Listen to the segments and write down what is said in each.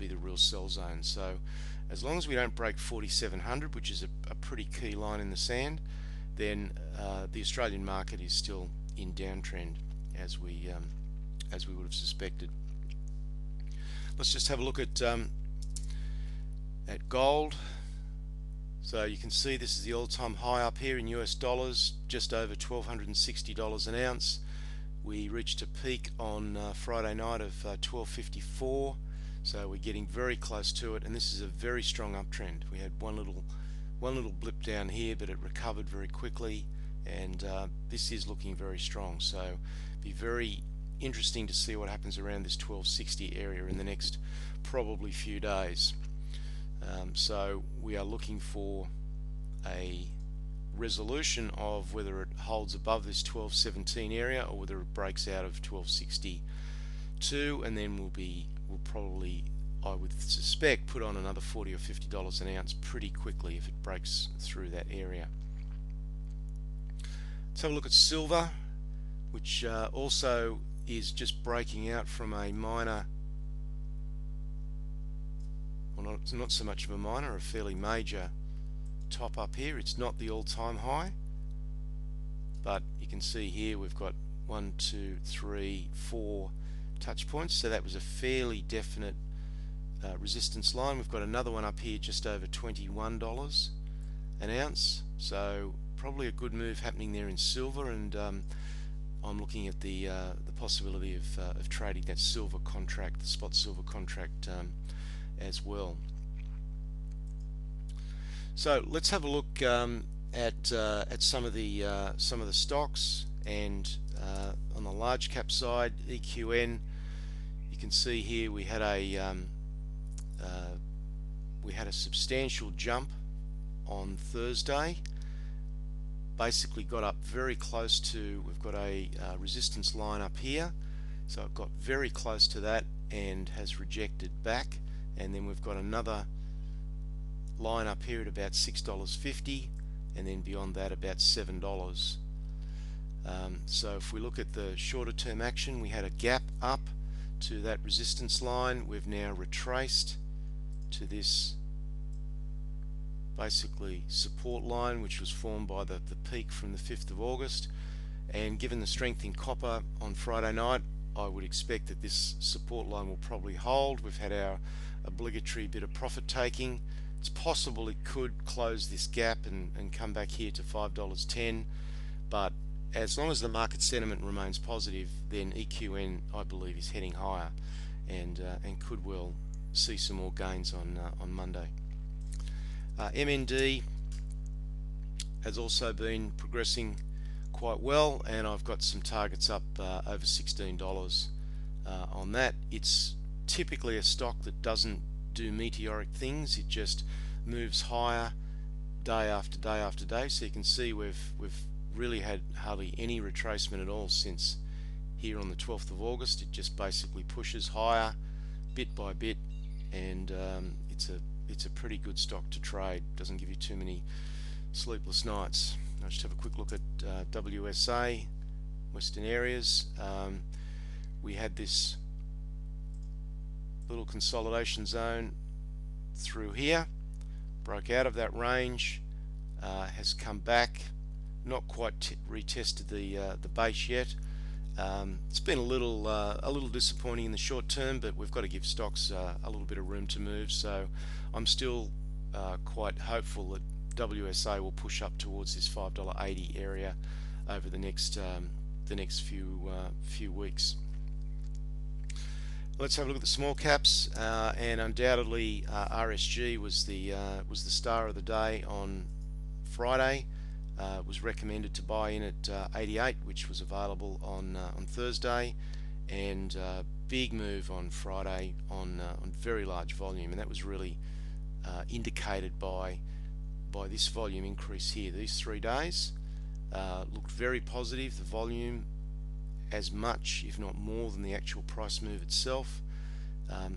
be the real sell zone. So as long as we don't break 4700, which is a pretty key line in the sand, then the Australian market is still in downtrend, as we would have suspected. Let's just have a look at gold. So you can see this is the all-time high up here in US dollars, just over $1,260 an ounce. We reached a peak on Friday night of 1254, so we're getting very close to it, and this is a very strong uptrend. We had one little blip down here, but it recovered very quickly, and this is looking very strong. So be very interesting to see what happens around this 1260 area in the next probably few days. So we are looking for a resolution of whether it holds above this 1217 area or whether it breaks out of 1262, and then we'll probably, I would suspect, put on another $40 or $50 an ounce pretty quickly if it breaks through that area. Let's have a look at silver, which also is just breaking out from a minor, well, not so much of a minor, a fairly major top up here. It's not the all-time high, but you can see here we've got 1, 2, 3, 4 touch points, so that was a fairly definite resistance line. We've got another one up here just over $21 an ounce, so probably a good move happening there in silver, and I'm looking at the possibility of trading that silver contract, the spot silver contract, as well. So let's have a look at some of the stocks, and on the large cap side, EQN. You can see here we had a substantial jump on Thursday. Basically got up very close to, we've got a resistance line up here, so it got very close to that and has rejected back, and then we've got another line up here at about $6.50, and then beyond that about $7. So if we look at the shorter term action, we had a gap up to that resistance line. We've now retraced to this basically support line, which was formed by the peak from the 5th of August, and given the strength in copper on Friday night, I would expect that this support line will probably hold. We've had our obligatory bit of profit taking. It's possible it could close this gap and come back here to $5.10, but as long as the market sentiment remains positive, then EQN, I believe, is heading higher, and could well see some more gains on Monday. MND has also been progressing quite well, and I've got some targets up over $16 on that. It's typically a stock that doesn't do meteoric things. It just moves higher day after day after day. So you can see we've really had hardly any retracement at all since here on the 12th of August. It just basically pushes higher bit by bit, and it's a pretty good stock to trade. Doesn't give you too many sleepless nights. I'll just have a quick look at WSA, Western Areas. We had this little consolidation zone through here, broke out of that range, has come back, not quite retested the base yet. It's been a little disappointing in the short term, but we've got to give stocks a little bit of room to move. So I'm still quite hopeful that WSA will push up towards this $5.80 area over the next few weeks. Let's have a look at the small caps, and undoubtedly RSG was the star of the day on Friday. Was recommended to buy in at 88, which was available on Thursday, and big move on Friday on very large volume, and that was really indicated by this volume increase here. These 3 days looked very positive. The volume as much, if not more, than the actual price move itself.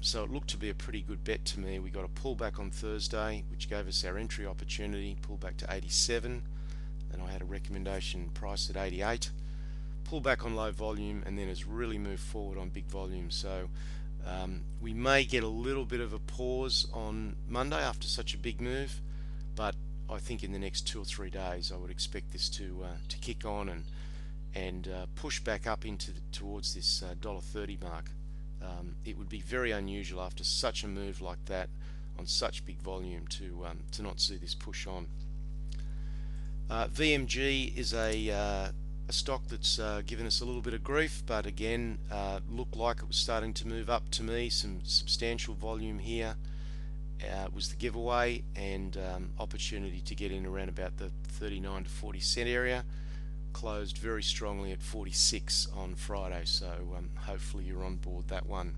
So it looked to be a pretty good bet to me. We got a pullback on Thursday, which gave us our entry opportunity, pullback to 87, and I had a recommendation price at 88. Pullback on low volume, and then has really moved forward on big volume. So We may get a little bit of a pause on Monday after such a big move, but I think in the next 2 or 3 days I would expect this to kick on and push back up into towards this $1.30 mark. It would be very unusual after such a move like that on such big volume to not see this push on. VMG is a stock that's given us a little bit of grief, but again looked like it was starting to move up to me. Some substantial volume here was the giveaway, and opportunity to get in around about the 39 to 40 cent area. Closed very strongly at 46 on Friday, so hopefully you're on board that one.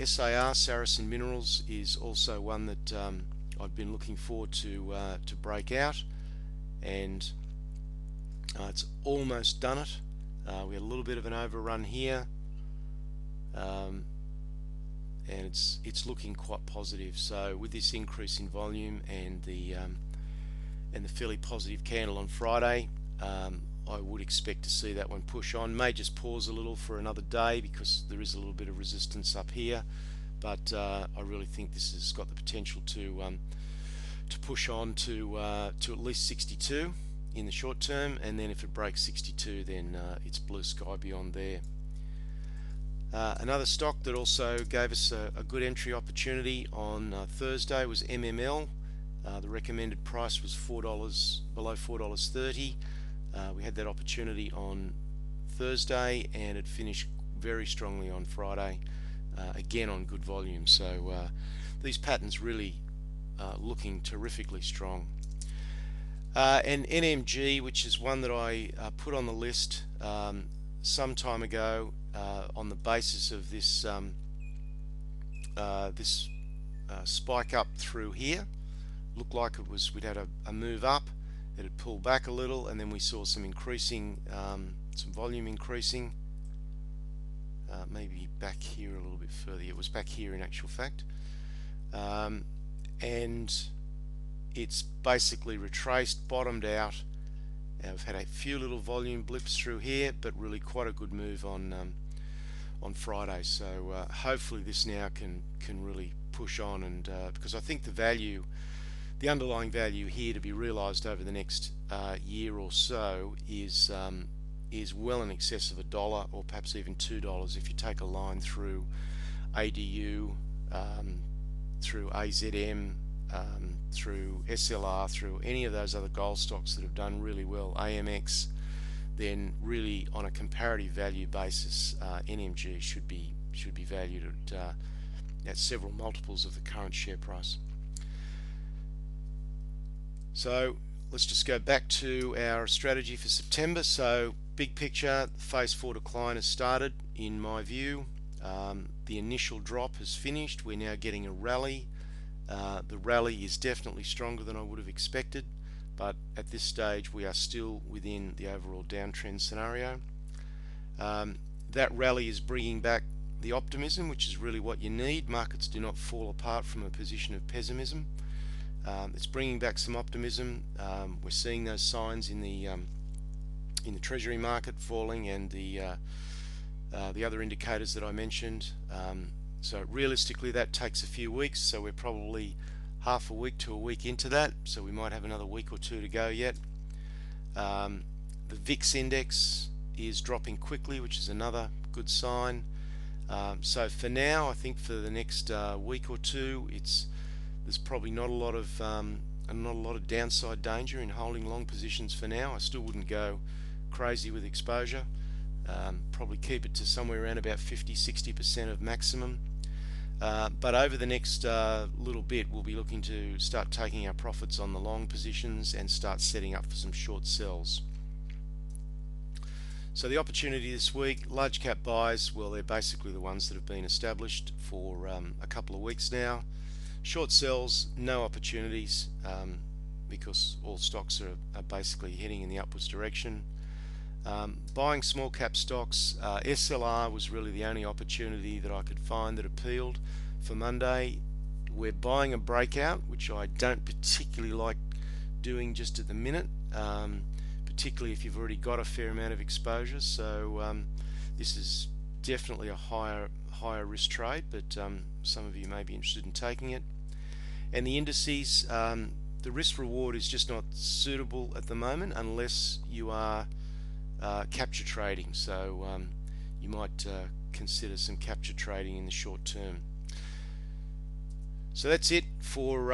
SAR, Saracen Minerals, is also one that I've been looking forward to break out, and it's almost done it. We had a little bit of an overrun here, and it's looking quite positive. So with this increase in volume and the fairly positive candle on Friday, I would expect to see that one push on. May just pause a little for another day because there is a little bit of resistance up here, but I really think this has got the potential to push on to at least 62 in the short term, and then if it breaks 62, then it's blue sky beyond there. Another stock that also gave us a good entry opportunity on Thursday was MML. The recommended price was $4, below $4.30. We had that opportunity on Thursday, and it finished very strongly on Friday, again on good volume. So these patterns really looking terrifically strong. And NMG, which is one that I put on the list some time ago on the basis of this spike up through here. Looked like we'd had a move up. It had pulled back a little, and then we saw some increasing, some volume increasing. Maybe back here a little bit further. It was back here in actual fact, and it's basically retraced, bottomed out. We've had a few little volume blips through here, but really quite a good move on Friday. So hopefully this now can really push on, and because I think the underlying value here to be realized over the next year or so is well in excess of $1 or perhaps even $2 if you take a line through ADU, through AZM, through SLR, through any of those other gold stocks that have done really well, AMX. Then really on a comparative value basis, NMG should be valued at several multiples of the current share price. So let's just go back to our strategy for September. So big picture, phase 4 decline has started in my view. The initial drop has finished. We're now getting a rally. The rally is definitely stronger than I would have expected, but at this stage we are still within the overall downtrend scenario. That rally is bringing back the optimism, which is really what you need. Markets do not fall apart from a position of pessimism. It's bringing back some optimism. We're seeing those signs in the treasury market falling, and the other indicators that I mentioned. So realistically that takes a few weeks, so we're probably half a week to a week into that, so we might have another week or two to go yet. The VIX index is dropping quickly, which is another good sign. So for now, I think for the next week or two, there's probably not a lot of downside danger in holding long positions for now. I still wouldn't go crazy with exposure. Probably keep it to somewhere around about 50-60% of maximum. But over the next little bit, we'll be looking to start taking our profits on the long positions and start setting up for some short sells. So the opportunity this week, large cap buys, well, they're basically the ones that have been established for a couple of weeks now. Short sells, no opportunities, because all stocks are basically heading in the upwards direction. Buying small cap stocks, SLR was really the only opportunity that I could find that appealed for Monday. We're buying a breakout, which I don't particularly like doing just at the minute, particularly if you've already got a fair amount of exposure. So this is definitely a higher higher risk trade, but some of you may be interested in taking it. And the indices, the risk reward is just not suitable at the moment unless you are capture trading. So you might consider some capture trading in the short term. So that's it for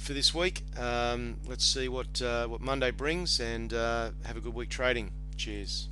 this week. Let's see what Monday brings, and have a good week trading. Cheers.